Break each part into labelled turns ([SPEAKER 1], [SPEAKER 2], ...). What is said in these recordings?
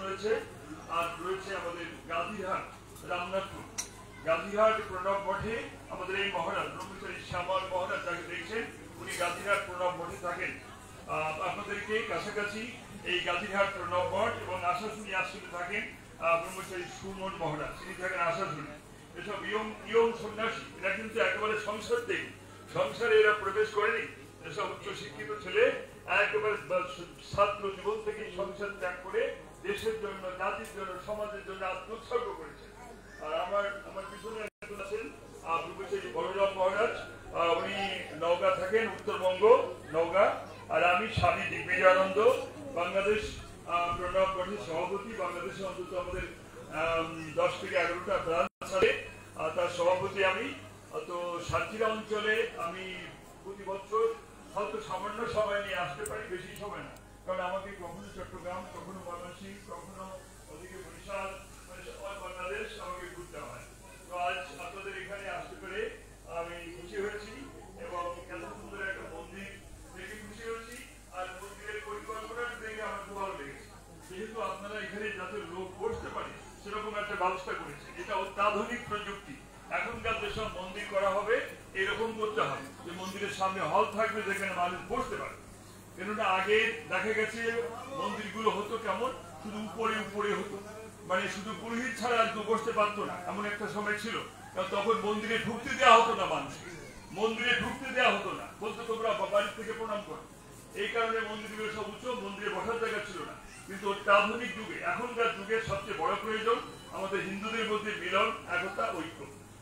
[SPEAKER 1] রয়েছে, আর রয়েছে আমাদের গান্ধীহাট রামনাথপুর। গান্ধীহাট প্রণব মঠে আমাদের এই মহারাজ ব্রহ্মচারী শ্যামল মহারাজ যাকে দেখছেন, উনি গান্ধীহাট প্রণব মঠে থাকেন। আপনাদেরকে কাছাকাছি এই গান্ধীহাট প্রণব মঠ এবং আশাশুনি আশ্রমে থাকেন ব্রহ্মচারী সুমন মহারাজ, তিনি থাকেন আশাশুনি। এসব ইয়ং সন্ন্যাসী, এরা কিন্তু একেবারে সংসার থেকে, সংসারে এরা প্রবেশ করেনি। এসব উচ্চ শিক্ষিত ছেলে একেবারে ছাত্র জীবন থেকে সংসার ত্যাগ করে দেশের জন্য, জাতির জন্য, সমাজের জন্য আত্মোৎসর্গ করেছে। আর আমার পিছনে একজন আছেন ব্রহ্মচারী বলরাম মহারাজ, উনি নওগাঁ থাকেন, উত্তরবঙ্গ নওগাঁ। আর আমি স্বামী দিগ্বিজয়ানন্দ, বাংলাদেশ প্রণব মঠের সভাপতি। বাংলাদেশে অন্তত আমাদের 10 থেকে 11টা ব্রাঞ্চ আছে, তার সভাপতি আমি। তো সাতক্ষীরা অঞ্চলে আমি প্রতি বছর হয়তো সামান্য সময় নিয়ে আসতে পারি, বেশি সময় না, কারণ আমাকে কখনো চট্টগ্রাম, কখনো ময়মনসিংহ, কখনো ওদিকে বরিশাল, বাংলাদেশ আমাকে ঘুরতে হয়। তো আজ আপনাদের এখানে আসতে পেরে আমি খুশি হয়েছি এবং এত সুন্দর একটা মন্দির দেখে খুশি হয়েছি। আর মন্দিরের পরিকল্পনা দেখে আমার খুব ভালো লেগেছে, যেহেতু আপনারা এখানে যাতে লোক বসতে পারে সেরকম একটা ব্যবস্থা করেছে। এটা অত্যাধুনিক প্রযুক্তি। এখনকার যেসব মন্দির করা হবে এরকম করতে হবে যে মন্দিরের সামনে হল থাকবে যেখানে মানুষ বসতে পারে। কেননা আগে দেখা গেছে মন্দিরগুলো হতো কেমন, শুধু উপরে উপরে হতো, মানে শুধু পুরোহিত ছাড়া আর কেউ বসতে পারতো না, এমন একটা সময় ছিল। কারণ তখন মন্দিরে ঢুকতে দেওয়া হতো না, মানুষকে মন্দিরে ঢুকতে দেওয়া হতো না, বলতো তোমরা বাড়ির থেকে প্রণাম করো। এই কারণে মন্দিরগুলো সব উঁচু, মন্দিরে বসার জায়গা ছিল না। কিন্তু অত্যাধুনিক যুগে, এখনকার যুগের সবচেয়ে বড় প্রয়োজন আমাদের হিন্দুদের মধ্যে মিলন, একতা, ঐক্য।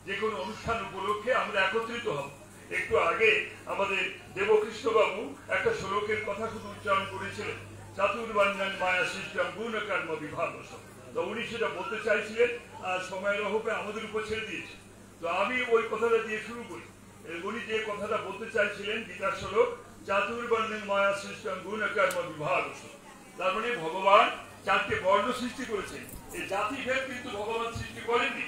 [SPEAKER 1] যে কোনো অনুষ্ঠান উপলক্ষে আমরা একত্রিত হব। একটু আগে আমাদের দেবকৃষ্ণ বাবু একটা শ্লোকের কথা শুধু উচ্চারণ করেছিলেন, চাতুর্বর্ণন মায়া সৃষ্টম গুণ কর্ম বিভাগস। তো উনি সেটা বলতে চাইছিলেন, আর সময়ের অভাবে আমাদের উপর ছেড়ে দিয়েছে। তো আমি ওই কথাটা দিয়ে শুরু করি। উনি যে কথাটা বলতে চাইছিলেন, গীতার শ্লোক, চাতুর্বর্ণন মায়া সৃষ্টম গুণ কর্ম বিভাগস। তার মানে ভগবান 4টে বর্ণ সৃষ্টি করেছেন। এই জাতিভেদ কিন্তু ভগবান সৃষ্টি করেননি,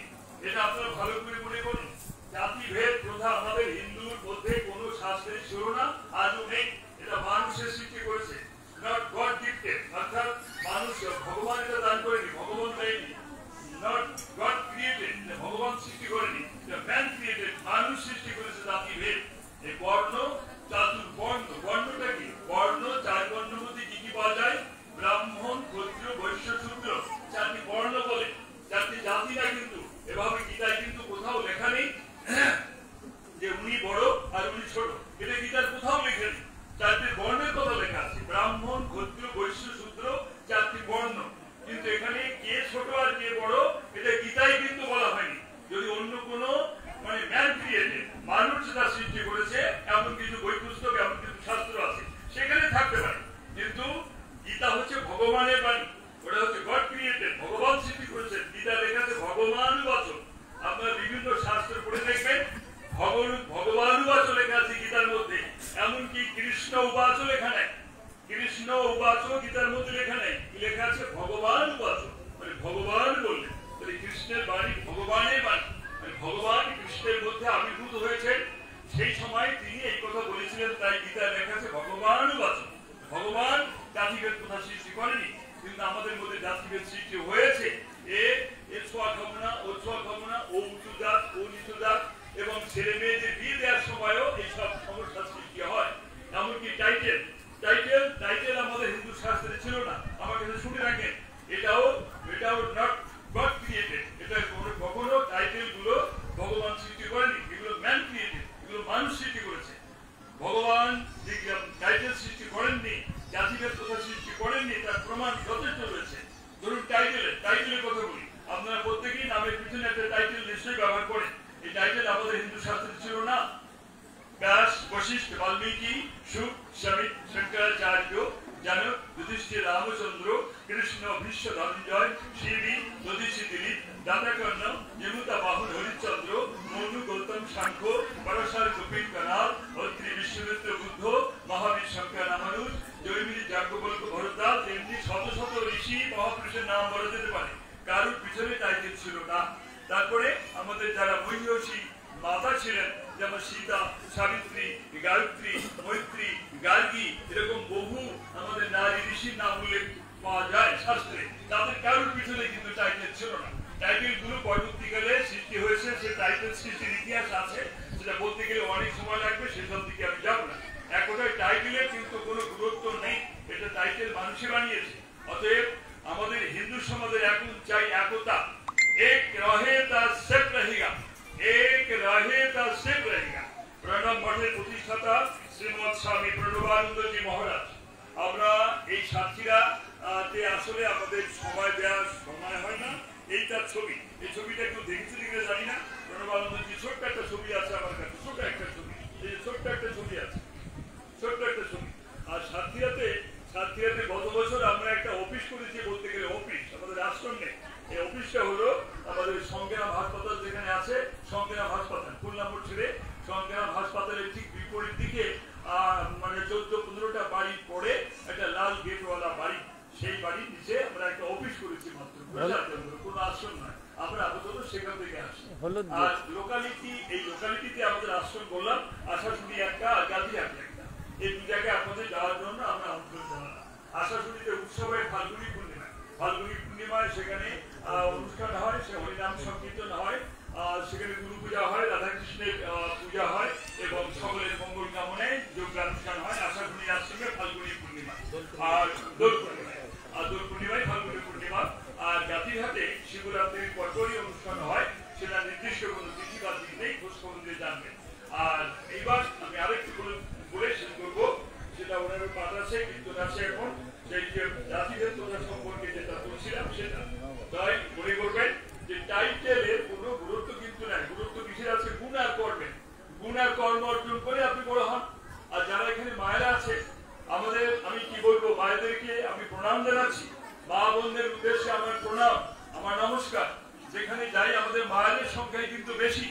[SPEAKER 1] এটা আপনারা ভালো করে মনে করুন। জাতিভেদ প্রথা আমাদের হিন্দুর মধ্যে কোন শাস্ত্রে ছিল না, আজও নেই। এটা মানুষের সৃষ্টি করেছে, নট গড গিফটেড। অর্থাৎ মানুষ, ভগবান এটা দান করেনি, ভগবান দেয়নি। নট গড ক্রিয়েটেড, ভগবান সৃষ্টি করেনি, ম্যান ক্রিয়েটেড, মানুষ সৃষ্টি করেছে জাতিভেদ। এই বর্ণ, চাতুর্বর্ণ, বর্ণটা কি? বর্ণ 4 বর্ণের মধ্যে কি কি পাওয়া যায়? ব্রাহ্মণ, ক্ষত্রিয়, বৈশ্য, শূদ্র, 4টি বর্ণ বলে, 4টি জাতি না। কিন্তু এভাবে গীতায় কিন্তু কোথাও লেখা নেই যে উনি বড় আর উনি ছোট, এটা গীতার কোথাও লেখা নেই। 4টি বর্ণের কথা লেখা আছে, ব্রাহ্মণ, ক্ষত্রিয়, বৈশ্য, শূদ্র, 4টি বর্ণ। কিন্তু এখানে কে ছোট আর কে বড় এটা গীতায় কিন্তু বলা হয়নি। যদি অন্য কোন মানে ম্যান ক্রিয়েটেড, মানুষ যেটা সৃষ্টি করেছে এমন কিছু বই পুস্তক, এমন কিছু শাস্ত্র আছে, সেখানে থাকতে পারে। কিন্তু গীতা হচ্ছে ভগবানের বাণী, ওটা হচ্ছে গড ক্রিয়েটেড, ভগবান সৃষ্টি করেছেন। গীতা লেখা আছে ভগবানুবাচক। আপনারা বিভিন্ন শাস্ত্র পড়ে দেখবেন ভগবানুবাচক লেখা আছে গীতার মধ্যে। এমনকি কৃষ্ণ উবাচ লেখা নেই, কৃষ্ণ উবাচ গীতার মধ্যে লেখা নেই। কি লেখা আছে? ভগবানুবাচক, মানে ভগবান বললেন। তাহলে কৃষ্ণের বাণী ভগবানের বাণী, মানে ভগবান কৃষ্ণের মধ্যে আবির্ভূত হয়েছেন। সেই সময় তিনি এই কথা বলেছিলেন, তাই গীতায় লেখা আছে ভগবানুবাচক। ভগবান জাতিভেদ কোথা সৃষ্টি করেনি, কিন্তু আমাদের মধ্যে জাতিভেদ সৃষ্টি হয়েছে। এর ছোঁয়া খাবনা, ও ছোঁয়া খাবনা, ও উঁচু জাত, ও নিচু জাত, এবং ছেলে মেয়েদের বিয়ে দেওয়ার সময়ও এইসব সমস্যার সৃষ্টি হয়। এমনকি টাইটেল আমাদের হিন্দু শাস্ত্রে ছিল না। আমার কাছে শুনে রাখেন, এটাও নট গড ক্রিয়েটেড। এটা কখনো টাইটেল গুলো ভগবান সৃষ্টি করেনি, এগুলো ম্যান ক্রিয়েটেড, এগুলো মানুষ সৃষ্টি করেছে। ভগবান টাইটেল সৃষ্টি করেননি, জাতিভেদ কথা সৃষ্টি করেননি, তার প্রমাণ যথেষ্ট রয়েছে। ধরুন টাইটেলের কথা বলি, আপনারা প্রত্যেকেই নামের পিছনে একটা টাইটেল নিশ্চয়ই ব্যবহার করেন। এই টাইটেল আমাদের হিন্দু শাস্ত্রে ছিল না। ব্যাস, বশিষ্ঠ, বাল্মীকি, শুক, সমিত, শঙ্করাচার্য, জানক, যুধিষ্ঠির, রামচন্দ্র, কৃষ্ণ, ভীষ্ম, ধনঞ্জয়, শিবি, দধিচি, দিলীপ, দাতাকর্ণ, যমুতা, বাহন, হরিশ্চন্দ্র, মনু, গৌতম, সাংখ্য, পরশার, কপিল, কানাল, অত্রি, বিশ্বমিত্র, বুদ্ধ, মহাবীর, শঙ্কর, রামানুজ, জৈমিনী, যাজ্ঞবল্ক্য, ভরদ্বাজ, তেমনি শত শত ঋষি মহাপুরুষের নাম বলা যেতে পারে। কারোর পিছনে টাইটেল ছিল না। তারপরে আমাদের যারা মহিষী মাতা ছিলেন, যেমন সীতা, সাবিত্রী, গায়ত্রী, মৈত্রী, গার্গী, এরকম বহু আমাদের নারী ঋষির নাম উল্লেখ পাওয়া যায় শাস্ত্রে, তাদের কারোর পিছনে কিন্তু টাইটেল ছিল না। টাইটেল গুলো পরবর্তীকালে সৃষ্টি হয়েছে, সে টাইটেল সৃষ্টির ইতিহাস আছে, সেটা বলতে গেলে অনেক সময় লাগবে, সেসব দিকে আমি যাব না। এক কথায় টাইটেলের কিন্তু কোনো গুরুত্ব নেই, এটা টাইটেল মানুষই বানিয়েছে। অতএব আমাদের হিন্দু সমাজের এখন চাই একতা, এক রহে তা সেফ রহেগা, এক রহে তা সেফ রহেগা। প্রণব মঠের প্রতিষ্ঠাতা শ্রীমৎ স্বামী প্রণবানন্দজি মহারাজ, আমরা এই সাথীরা আসলে আমাদের সময় দেওয়ার সময় হয় না। এইটার ছবি, এই ছবিটা একটু দেখেছি কিনা জানি না, প্রণবানন্দজি ছোট্ট একটা ছবি আছে আমার কাছে, ছোট্ট একটা ছবি, এই ছোট্ট একটা ছবি আছে, ছোট্ট একটা ছবি। আর সাথীরাতে গত বছর আমরা একটা অফিস করেছি, বলতে গেলে অফিস আমাদের আশ্রম নেই। এই অফিসটা হলো আমাদের সংগ্রাম হাসপাতাল যেখানে আছে, সংগ্রাম হাসপাতাল খুলনা মোড় ছেড়ে সংগ্রাম হাসপাতালের ঠিক বিপরীত দিকে মানে 14-15টা বাড়ি পরে একটা লাল গেটওয়ালা বাড়ি, সেই বাড়ির নিচে আমরা একটা অফিস করেছি মাত্র, কোনো আশ্রম নয়। আমরা আপাতত সেখান থেকে আসি। আর লোকালিটি, এই লোকালিটিতে আমাদের আশ্রম বললাম আশাশুড়ি একটা আর গাজীহাট একটা, এই দু জায়গায় আপনাদের যাওয়ার জন্য আমরা আমন্ত্রণ জানালাম। আশাশুড়িতে উৎসব হয় ফাল্গুনী পূর্ণিমায়, সেখানে অনুষ্ঠান হয়, সে হরিনাম সংকীর্তন হয়, সেখানে গুরু পূজা হয়, রাধাকৃষ্ণের পূজা হয় এবং সকলের মঙ্গল কামনায় যোগানুষ্ঠান হয়। আশাশুড়ির আশ্রমে ফাল্গুনী পূর্ণিমা আর দোল পূর্ণিমায় ফাল্গুনী পূর্ণিমা। আর গাজীহাটে শিবরাত্রির পরপরই অনুষ্ঠান হয়, সেটা নির্দিষ্ট কোনো তিথি বা দিন নেই, খোঁজ খবর দিয়ে জানবেন। আর এইবার আমি আরেকটু বলে শেষ করবো, সেটা ওনারও পাঠ আছে, কীর্তন আছে এখন, সেই যে জাতিভেদ তোমরা সম্পর্কে যেটা বলছিলাম সেটা। তাই মনে করবেন যে টাইটেলের কোনো গুরুত্ব কিন্তু নাই, গুরুত্ব কিসের আছে? গুণ আর কর্মের। গুণ আর কর্ম অর্জন করে আপনি বড় হন। আর যারা এখানে মায়েরা আছে আমাদের, আমি কি বলবো, মায়েদেরকে আমি প্রণাম জানাচ্ছি, মা বোনদের উদ্দেশ্যে আমার প্রণাম, আমার নমস্কার। যেখানে যাই আমাদের মায়েদের সংখ্যাই কিন্তু বেশি।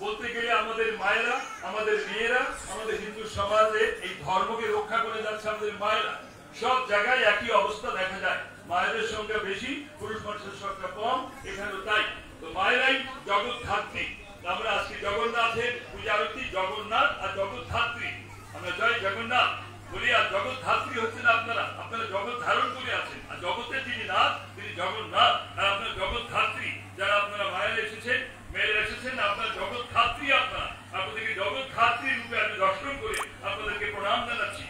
[SPEAKER 1] বলতে গেলে আমাদের মায়েরা, আমাদের মেয়েরা, আমাদের হিন্দু সমাজের এই ধর্মকে রক্ষা করে যাচ্ছে আমাদের মায়েরা। সব জায়গায় একই অবস্থা দেখা যায়, মায়েদের সংখ্যা বেশি, পুরুষ মানুষের সংখ্যা কম, এখানেও তাই। তো মায়েরাই জগৎ ধাত্রী। আমরা আজকে জগন্নাথের পূজা আরতি, জগন্নাথ আর জগৎ ধাত্রী, আমরা জয় জগন্নাথ বলি। আর জগৎ ধাত্রী হচ্ছেন আপনারা, আপনারা জগৎ ধারণ করে আছেন, আর জগতের যিনি নাথ তিনি জগন্নাথ, আর আপনার জগৎ ধাত্রী। যারা আপনারা মায়েরা এসেছেন, মেয়েরা এসেছেন, আপনার জগৎ ধাত্রী, আপনারা আপনাদেরকে জগৎ ধাত্রী রূপে আমি দর্শন করে আপনাদেরকে প্রণাম জানাচ্ছি।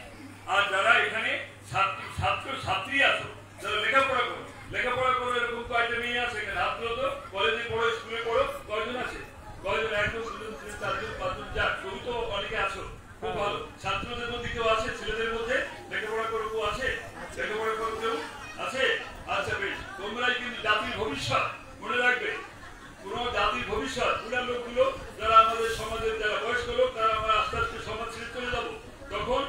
[SPEAKER 1] আর যারা এখানে ছাত্রী আছো, যারা লেখাপড়া করো, এরকম কয়েকটা মেয়ে আছে এখানে, হাত তো কলেজে পড়ো, স্কুলে পড়ো, কয়জন আছে? কয়জন? 1 2 3 4 5 6 কেউ তো অনেকে আছো, খুব ভালো। ছাত্রদের মধ্যে কেউ আছে? ছেলেদের মধ্যে লেখাপড়া করো কেউ আছে? লেখাপড়া করো কেউ আছে? আচ্ছা বেশ, তোমরাই কিন্তু জাতির ভবিষ্যৎ, মনে রাখবে। কোন জাতির ভবিষ্যৎ, বুড়ার লোকগুলো যারা আমাদের সমাজের যারা বয়স্ক লোক, তারা আমরা আস্তে আস্তে সমাজ ছেড়ে চলে যাবো, তখন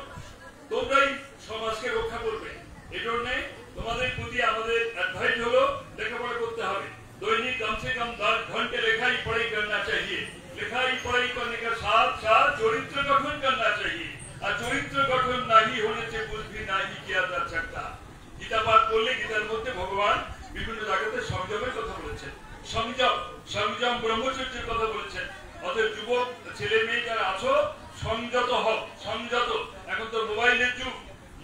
[SPEAKER 1] তোমরাই সমাজকে রক্ষা করবে। এই জন্য তোমাদের প্রতি আমাদের অ্যাডভাইস হলো লেখাপড়া করতে হবে। দৈনিক कम से कम 10 घंटे लिखाई पढ़ाई करना चाहिए। लिखाई पढ़ाई करने के साथ साथ चरित्र गठन करना चाहिए, और चरित्र गठन नहीं होने से कुछ भी नहीं किया जा सकता। गीता पाठ করলে গীতার মধ্যে ভগবান বিভিন্ন জায়গাতে সংযমের কথা বলেছেন, সংযম ব্রহ্মচর্যের কথা বলেছেন। অতএব যুবক ছেলে মেয়ে যারা আছো, সংযত হও, সংযত। এখন তো মোবাইলের যুগ,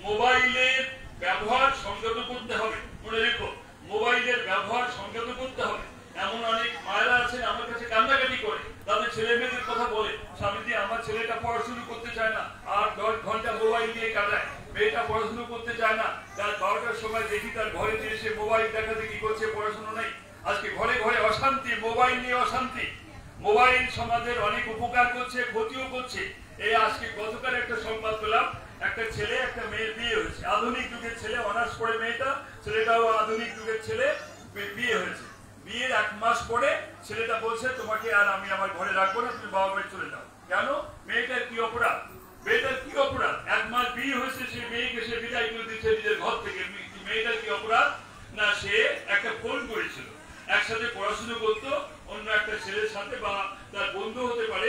[SPEAKER 1] মোবাইলের ব্যবহার সংযত করতে হবে, মনে রেখো, মোবাইলের ব্যবহার সংযত করতে হবে। এমন অনেক মায়েরা আছেন আমার কাছে কান্নাকাটি করে, তাদের ছেলে মেয়েদের কথা বলে, স্বামীজি আমার ছেলেটা পড়াশুনো করতে চায় না, আর 10 ঘন্টা মোবাইল নিয়ে কাটায়, মেয়েটা পড়াশুনো করতে চায় না, তার 12টার সময় দেখি তার ঘরে এসে মোবাইল দেখাতে কি করছে, পড়াশুনো নেই। আজকে ঘরে ঘরে অশান্তি, মোবাইল নিয়ে অশান্তি। মোবাইল সমাজের অনেক উপকার করছে, ক্ষতিও করছে। এই আজকে গতকাল একটা সংবাদ পেলাম, একটা ছেলে একটা মেয়ের বিয়ে হয়েছে, আধুনিক যুগের ছেলে, অনার্স পড়ে মেয়েটা, ছেলেটাও আধুনিক যুগের ছেলে, বিয়ে হয়েছে। বিয়ের 1 মাস পরে ছেলেটা বলছে তোমাকে আর আমি আমার ঘরে রাখবো না, তুমি বাবা বাড়ি চলে যাও। কেন? মেয়েটার কি অপরাধ? মেয়েটার কি অপরাধ? 1 মাস বিয়ে হয়েছে, সে মেয়েকে সে বিদায় করে দিচ্ছে নিজের ঘর থেকে। মেয়েটার কি অপরাধ? না, সে একটা ফোন করেছিল, একসাথে পড়াশুনো করতো অন্য একটা ছেলের সাথে, বা তার বন্ধু হতে পারে,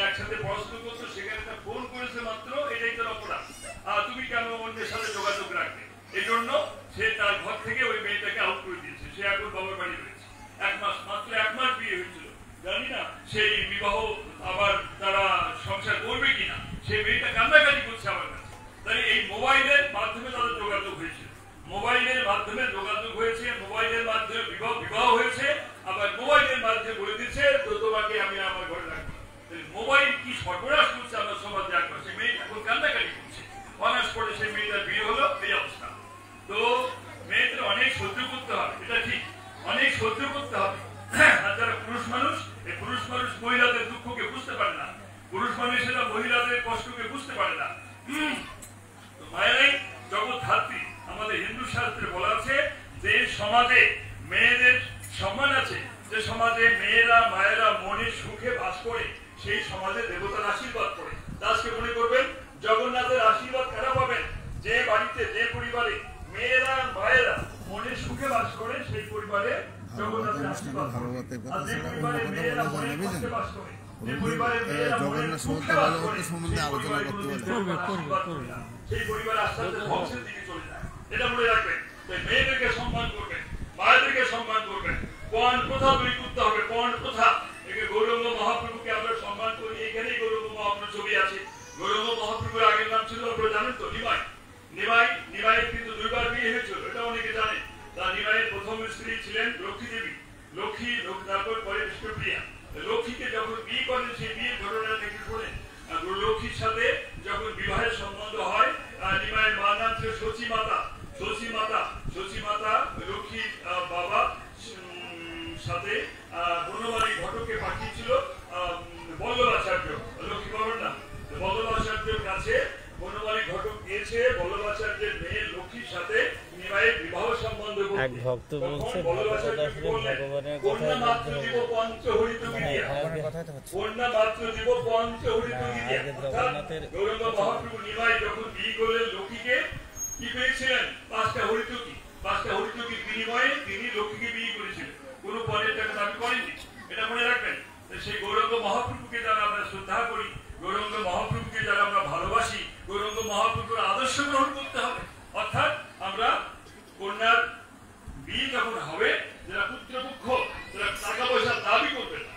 [SPEAKER 1] একসাথে পড়াশুনো করতো, সেখানে একটা ফোন করেছে মাত্র, এটাই তার অপরাধ। আর তুমি কেন অন্যের সাথে যোগাযোগ রাখবে? এই জন্য সে তার ঘর থেকে ওই মেয়েটাকে আউট করে দিয়েছে। সে এখন বাবার বাড়ি রয়েছে। 1 মাস, মাত্র 1 মাস বিয়ে হয়েছিল, জানি না সেই বিবাহ আবার তারা সংসার করবে কিনা। সেই মেয়েটা কান্নাকাটি করছে আমার কাছে। তাহলে এই মোবাইলের মাধ্যমে তাদের যোগাযোগ হয়েছে, মোবাইলের মাধ্যমে কারণে সেটা মহিলাদের কষ্টকে বুঝতে পারে না। মায়েরাই জগৎ ধাত্রী। আমাদের হিন্দু শাস্ত্রে বলা আছে যে সমাজে মেয়েদের সম্মান আছে, যে সমাজে মেয়েরা মায়েরা মনে সুখে বাস করে সেই সমাজে দেবতার আশীর্বাদ করে। আজকে মনে করবেন জগন্নাথের আশীর্বাদ কারা পাবেন? যে বাড়িতে যে পরিবারে মেয়েরা মায়েরা মনে সুখে বাস করে সেই পরিবারে জগন্নাথের আশীর্বাদ পাবে। আর যে পরিবারে মেয়েরা মনে কষ্টে বাস করে, যে পরিবারে মেয়েরা মনে সুখে বাস করে সেই পরিবারে সেই পরিবারে আস্তে আস্তে ধ্বংসের দিকে চলে যায়। এটা মনে রাখবেন। মেয়েদেরকে সম্মান করবেন, মায়েদেরকে সম্মান করবেন। পণ প্রথা দূর করতে হবে। পণ প্রথা, গৌরাঙ্গ মহাপ্রভুকে আমরা সম্মান করি। এখানেই গৌরাঙ্গ মহাপ্রভুর ছবি আছে। গৌরাঙ্গ মহাপ্রভুর আগের নাম ছিল আপনারা জানেন তো নিমাই। নিমাইয়ের কিন্তু দুইবার বিয়ে হয়েছিল, এটা অনেকে জানে। তার নিমাইয়ের প্রথম স্ত্রী ছিলেন লক্ষ্মী দেবী। লক্ষ্মী তারপর পরে বিষ্ণুপ্রিয়া। লক্ষ্মীকে যখন বিয়ে করেন সেই বিয়ের ঘটনা থেকে শুনে লক্ষ্মীর সাথে যখন বিবাহের সম্বন্ধ হয়, নিমাইয়ের মার নাম ছিল শচী মাতা। শচী মাতা লক্ষ্মীর বাবা সাথে বনমালী ঘটককে পাঠিয়েছিল বল্লভাচার্য। লক্ষ্মী বাবার নাম বল্লভাচার্যের কাছে বনমালী ঘটক গিয়েছে বল্লভাচার্যের মেয়ে লক্ষ্মীর সাথে নিমাইয়ের বিবাহ সম্বন্ধ করতে।
[SPEAKER 2] এক ভক্ত বলছে ভগবানের
[SPEAKER 1] কন্যা মাত্র জীব পঞ্চ হরিত গিরিয়া, কন্যা মাত্র জীব পঞ্চ হরিত গিরিয়া। গৌরাঙ্গ মহাপ্রভু নিমাই যখন বিয়ে করলেন লক্ষ্মীকে, কি পেয়েছিলেন? 5টা হরিতকি। 5টা হরিতকির বিনিময়ে তিনি লক্ষ্মীকে বিয়ে করেছিলেন। কোন পরের টাকা দাবি করেননি। এটা মনে রাখবেন। সেই গৌরাঙ্গ মহাপ্রভুকে যারা আমরা শ্রদ্ধা করি, গৌরাঙ্গ মহাপ্রভুকে যারা আমরা ভালোবাসি, গৌরাঙ্গ মহাপ্রভুর আদর্শ গ্রহণ করতে হবে। অর্থাৎ আমরা কন্যার বিয়ে যখন হবে, যারা পুত্রপক্ষ যারা টাকা পয়সা দাবি করবে না,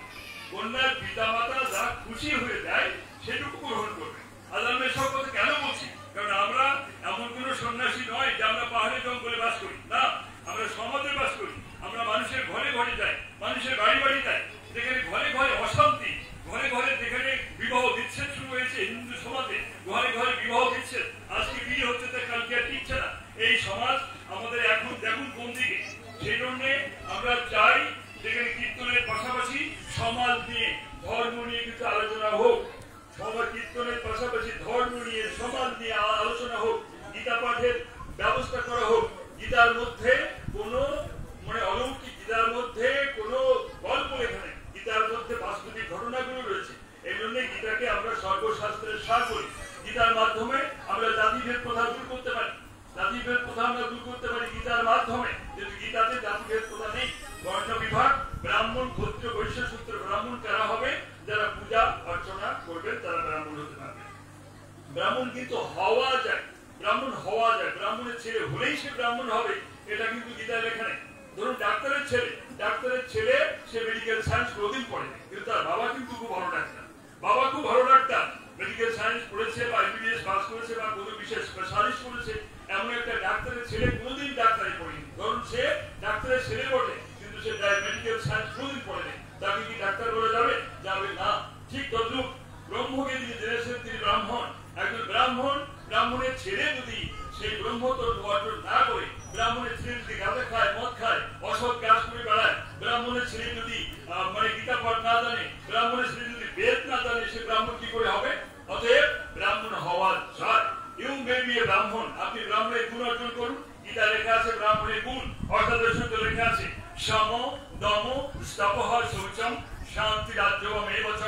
[SPEAKER 1] কন্যার পিতা মাতা যা খুশি হয়ে যায় সেটুকু গ্রহণ করবে। আর আমি সব কথা কেন বলছি? কারণ আমরা এমন কোন সন্ন্যাসী নয় যে আমরা পাহাড়ে জঙ্গলে বাস করি না, আমরা সমাজে বাস করি। আমরা মানুষের ঘরে ঘরে যাই, মানুষের বাড়ি বাড়ি যাই, যেখানে ঘরে ঘরে অশান্তি, ঘরে ঘরে যেখানে বিবাহ বিচ্ছেদ শুরু হয়েছে হিন্দু সমাজে, ঘরে ঘরে বিবাহ বিচ্ছেদ, আজকে বিয়ে হচ্ছে তো কালকে আর টিকছে না। এই সমাজ আমাদের এখন দেখুন কোন দিকে। সেই জন্য আমরা চাই যেখানে কীর্তনের পাশাপাশি সমাজ নিয়ে ধর্ম নিয়ে কিছু আলোচনা হোক। সবার কীর্তনের পাশাপাশি ধর্ম নিয়ে সমাজ নিয়ে আলোচনা হোক। গীতা পাঠের ব্যবস্থা করা হোক। গীতার মধ্যে কোনো অলৌকিক, গীতার মধ্যে কোনো গল্প লেখা নেই, গীতার মধ্যে বাস্তবিক ঘটনাগুলো রয়েছে। এই জন্য গীতাকে আমরা সর্বশাস্ত্রের সার করি। গীতার মাধ্যমে আমরা জাতিভেদ প্রথা দূর করতে পারি। জাতিভেদ প্রথা আমরা দূর করতে পারি গীতার মাধ্যমে। যেহেতু গীতাতে জাতিভেদ প্রথা নেই, বর্ণ বিভাগ, ব্রাহ্মণ ক্ষত্রিয় বৈশ্য সূত্র ব্রাহ্মণ কারা হবে? যারা পূজা অর্চনা করবেন তারা ব্রাহ্মণ হতে পারবে। ব্রাহ্মণ কিন্তু হওয়া যায়, ব্রাহ্মণ হওয়া যায়। ব্রাহ্মণের ছেলে হলেই সে ব্রাহ্মণ হবে এটা কিন্তু গীতায় লেখা নেই। ধরুন ডাক্তারের ছেলে সে মেডিকেল সায়েন্স কোনদিন পড়েনি, কিন্তু তার বাবা কিন্তু খুব ভালো ডাক্তার। বাবা খুব ভালো ডাক্তার, মেডিকেল সায়েন্স পড়েছে বা এমবিবিএস পাস করেছে বা কোনো বিশেষ স্পেশালিস্ট করেছে। এমন একটা ডাক্তারের ছেলে কোনদিন ডাক্তারি পড়েনি। ধরুন সে ডাক্তারের ছেলে বটে, কিন্তু সে মেডিকেল সায়েন্স কোনদিন পড়েনি। তাকে কি ডাক্তার বলা যাবে? যাবে না। ঠিক তদ্রুপ ব্রহ্মকে তিনি জেনেছেন তিনি ব্রাহ্মণ। একজন ব্রাহ্মণের ছেলে যদি সেই ব্রহ্মতত্ত্ব অর্জন না করে, ব্রাহ্মণের ছেলে যদি গাঁজা খায়, মদ খায়, অসৎ কাজ করে বেড়ায়, ব্রাহ্মণের ছেলে যদি গীতা পাঠ না জানে, ব্রাহ্মণের ছেলে যদি বেদ না জানে, সে ব্রাহ্মণ কি করে হবে? অতএব ব্রাহ্মণ হওয়া যায়। ইউ মে বি এ ব্রাহ্মণ। আপনি ব্রাহ্মণের গুণ অর্জন করুন। গীতা লেখা আছে ব্রাহ্মণের গুণ, অষ্টাদশে লেখা আছে সম দম স্তপঃ শৌচম শান্তি রাজ্যমেব চ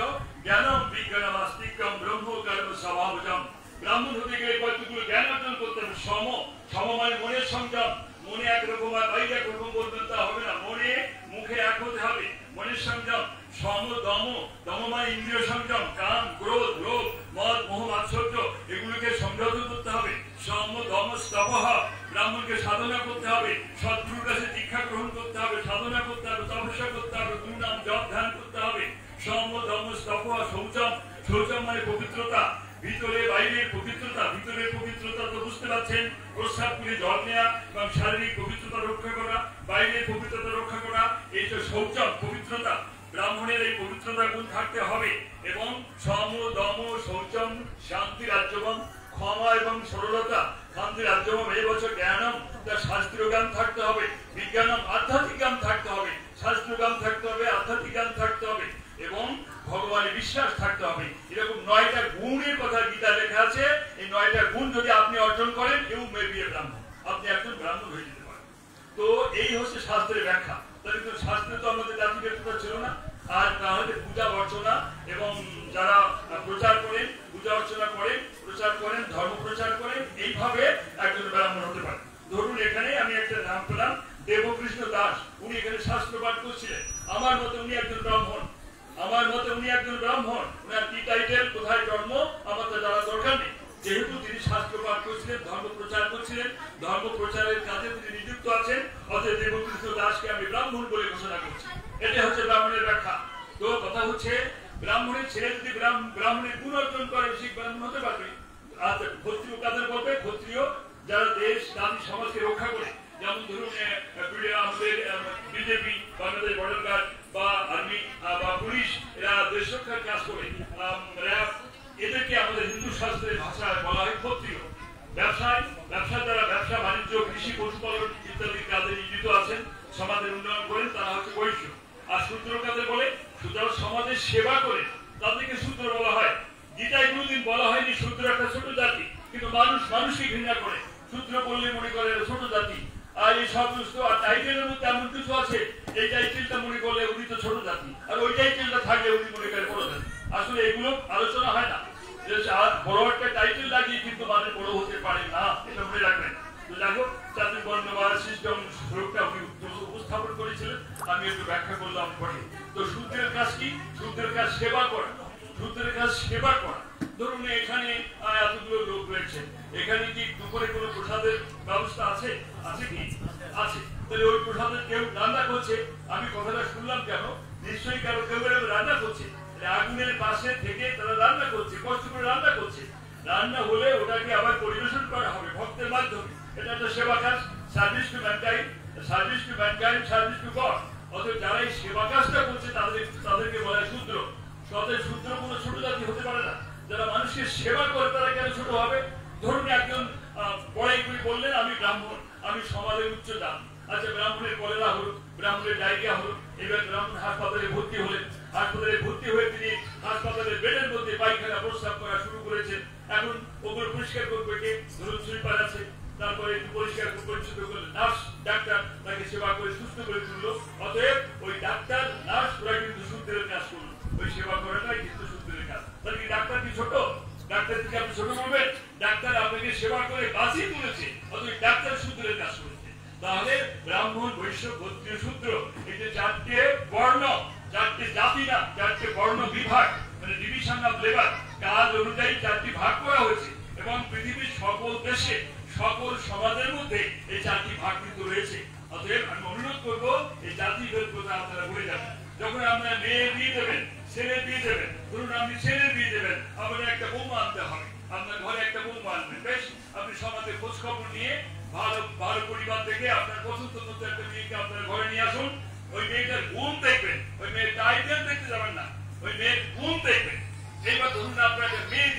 [SPEAKER 1] জ্ঞানম বিজ্ঞানম আস্তিক্যম ব্রহ্ম কর্ম স্বভাবজম। ব্রাহ্মণ হতে গেলে কতগুলো জ্ঞান অর্জন করতে হবে। সম মানে মনের সংযম। মনে একরকম আর বাইরে একরকম বলবেন তা হবে না। মনে মুখে এক হতে হবে, মনের সংযম। সম দম মানে ইন্দ্রিয় সংযম, কাম ক্রোধ লোভ মদ মোহ মাৎসর্য এগুলোকে সংযত করতে হবে। সম দম স্তপঃ ব্রাহ্মণকে সাধনা করতে হবে, সদ্গুরুর কাছে দীক্ষা গ্রহণ করতে হবে, সাধনা করতে হবে, তপস্যা করতে হবে, গুরু নাম জপ ধ্যান করতে হবে। সম দম স্তপঃ শৌচম মানে পবিত্রতা, ভিতরে বাইরের পবিত্রতা। ভিতরের পবিত্রতা তো বুঝতে পারছেন, প্রস্রাব করে জল নেওয়া এবং শারীরিক পবিত্রতা রক্ষা করা, বাইরের পবিত্রতা রক্ষা করা, এই যে শৌচম পবিত্রতা। ব্রাহ্মণের এই পবিত্রতা গুণ থাকতে হবে। এবং সম দম শৌচম শান্তি রাজ্যবম, ক্ষমা এবং সরলতা। শান্তি রাজ্যবম এই বছর জ্ঞানম, তার শাস্ত্রীয় জ্ঞান থাকতে হবে। বিজ্ঞানম আধ্যাত্মিক জ্ঞান থাকতে হবে, শাস্ত্রীয় জ্ঞান থাকতে হবে, আধ্যাত্মিক জ্ঞান থাকতে হবে এবং ভগবানের বিশ্বাস থাকতে হবে। এরকম 9টা ছিলেন। আমার মতে উনি একজন ব্রাহ্মণ, আমার মতে উনি একজন ব্রাহ্মণ। উনার কি টাইটেল, কোথায় জন্ম আমার তো জানার দরকার নেই। যেহেতু তিনি শাস্ত্র পাঠ করছিলেন, ধর্ম প্রচার করছিলেন, ধর্ম প্রচারের কাজে তিনি নিযুক্ত আছেন, অতএব দেবকৃষ্ণ দাসকে আমি ব্রাহ্মণ বলে ঘোষণা করছি। এটা হচ্ছে ব্রাহ্মণের ব্যাখ্যা। তো কথা হচ্ছে ব্রাহ্মণের ছেলে যদি ব্রাহ্মণের গুণ অর্জন করে সে ব্রাহ্মণ হতে পারবে। আচ্ছা, ক্ষত্রিয় কাদের বলবে? ক্ষত্রিয় যারা দেশ জাতি সমাজকে রক্ষা করে, যেমন ধরুন আমাদের বিজেপি, বাংলাদেশ বর্ডার গার্ড বা আর্মি বা পুলিশ, এরা দেশ রক্ষার কাজ করে। এদেরকে আমাদের হিন্দু শাস্ত্রের ভাষায় বলা হয় ক্ষত্রিয়। ব্যবসা যারা ব্যবসা বাণিজ্য, কৃষি, পশুপালন ইত্যাদি কাজে নিয়োজিত আছেন, সমাজের উন্নয়ন করেন, তারা হচ্ছে বৈশ্য। আর শূদ্র কাদের বলে? যারা সমাজের সেবা করে তাদেরকে শূদ্র বলা হয়। গীতায় কোনোদিন বলা হয়নি শূদ্র একটা ছোট জাতি, কিন্তু মানুষকে ঘৃণা করে শূদ্র বললে মনে করে ছোট জাতি। আর এই সমস্ত টাইটেলের মধ্যে এমন কিছু আছে, এই টাইটেলটা মনে করলে উনি তো ছোট জাতি, আর ওই টাইটেলটা থাকলে উনি মনে করে বড় জাতি। আসলে এগুলো আলোচনা হয় না। বড় একটা টাইটেল লাগিয়ে কিন্তু মানুষ বড় হতে পারে না, এটা মনে রাখবেন। তো দেখো জাতি বর্ণ বা সিস্টেম সুরক্ষা উপস্থাপন করেছিলেন, আমি একটু ব্যাখ্যা করলাম পরে। তো শূদ্রের কাজ কি? শূদ্রের কাজ সেবা করা। শূদ্রের কাজ সেবা করা। ধরুন এখানে এতগুলো লোক রয়েছে, এখানে কি দুপুরে কোনো প্রসাদের ব্যবস্থা আছে? আছে কি? আছে। তাহলে ওই প্রসাদের কেউ রান্না করছে, আমি কথাটা শুনলাম কেন? নিশ্চয়ই কেউ রান্না করছে, আগুনের পাশে থেকে তারা রান্না করছে, কষ্ট করে রান্না করছে। রান্না হলে ওটাকে আবার পরিবেশন করা হবে ভক্তের মাধ্যমে। এটা একটা সেবা কাজ, service to mankind, service to mankind, service to god. অতএব যারা এই সেবা কাজটা করছে তাদেরকে বলা হয় শূদ্র। সতেজ শূদ্র কোনো ছোট জাতি হতে পারে না। যারা মানুষের সেবা করে তারা কেন ছোট হবে? ধরুন একজন পড়াই করে বললেন আমি ব্রাহ্মণ, আমি সমাজের উচ্চ দাম। আচ্ছা, ব্রাহ্মণের কলেরা হলো, ব্রাহ্মণের ডায়রিয়া হলো, এবার ব্রাহ্মণ হাসপাতালে ভর্তি হলেন। হাসপাতালে ভর্তি হয়ে তিনি হাসপাতালের বেডের মধ্যে পায়খানা প্রস্রাব করা শুরু করেছেন। এখন ওগুলো পরিষ্কার করবে কে? ধরুন সুইপার আছে, তারপরে একটু পরিষ্কার পরিচ্ছন্ন করলেন নার্স, ডাক্তার তাকে সেবা করে সুস্থ করে তুললো। অতএব ওই ডাক্তার নার্স ওরা কিন্তু শূদ্রের কাজ করলো, ওই সেবা করাটাই কিন্তু শূদ্রের কাজ। তাহলে কি ডাক্তার কি ছোট? ডাক্তার থেকে আপনি ছোট বলবেন? ডাক্তার আপনাকে সেবা করে বাঁচিয়ে তুলেছে, অতএব ডাক্তার শূদ্রের কাজ করেছে। তাহলে ব্রাহ্মণ, বৈশ্য, ক্ষত্রিয়, শূদ্র, এই যে চারটে বর্ণ, চারটে জাতি না, চারটে বর্ণ বিভাগ, মানে ডিভিশন অফ লেবার, কাজ অনুযায়ী চারটি ভাগ করা হয়েছে। এবং পৃথিবীর সকল দেশে, সকল সমাজের মধ্যে এই চারটি ভাগ কিন্তু রয়েছে। অতএব আমি অনুরোধ করবো এই জাতিভেদ কথা আপনারা ভুলে যাবেন। যখন আপনারা মেয়ে বিয়ে দেবেন, ছেলে বিয়ে দেবেন, ধরুন আপনি ছেলে বিয়ে দেবেন, আপনার একটা বৌমা আনতে হবে, আপনার ঘরে একটা বৌমা আনবেন। বেশ, আপনি সমাজে খোঁজ খবর নিয়ে ভালো পরিবার থেকে আপনার পছন্দ মতো একটা মেয়েকে আপনার ঘরে নিয়ে আসুন। ওই মেয়েটার গুণ দেখবেন, ওই মেয়ের টাইটেল দেখতে যাবেন না, ওই মেয়ের গুণ দেখবেন। এইবার ধরুন আপনার একটা মেয়ে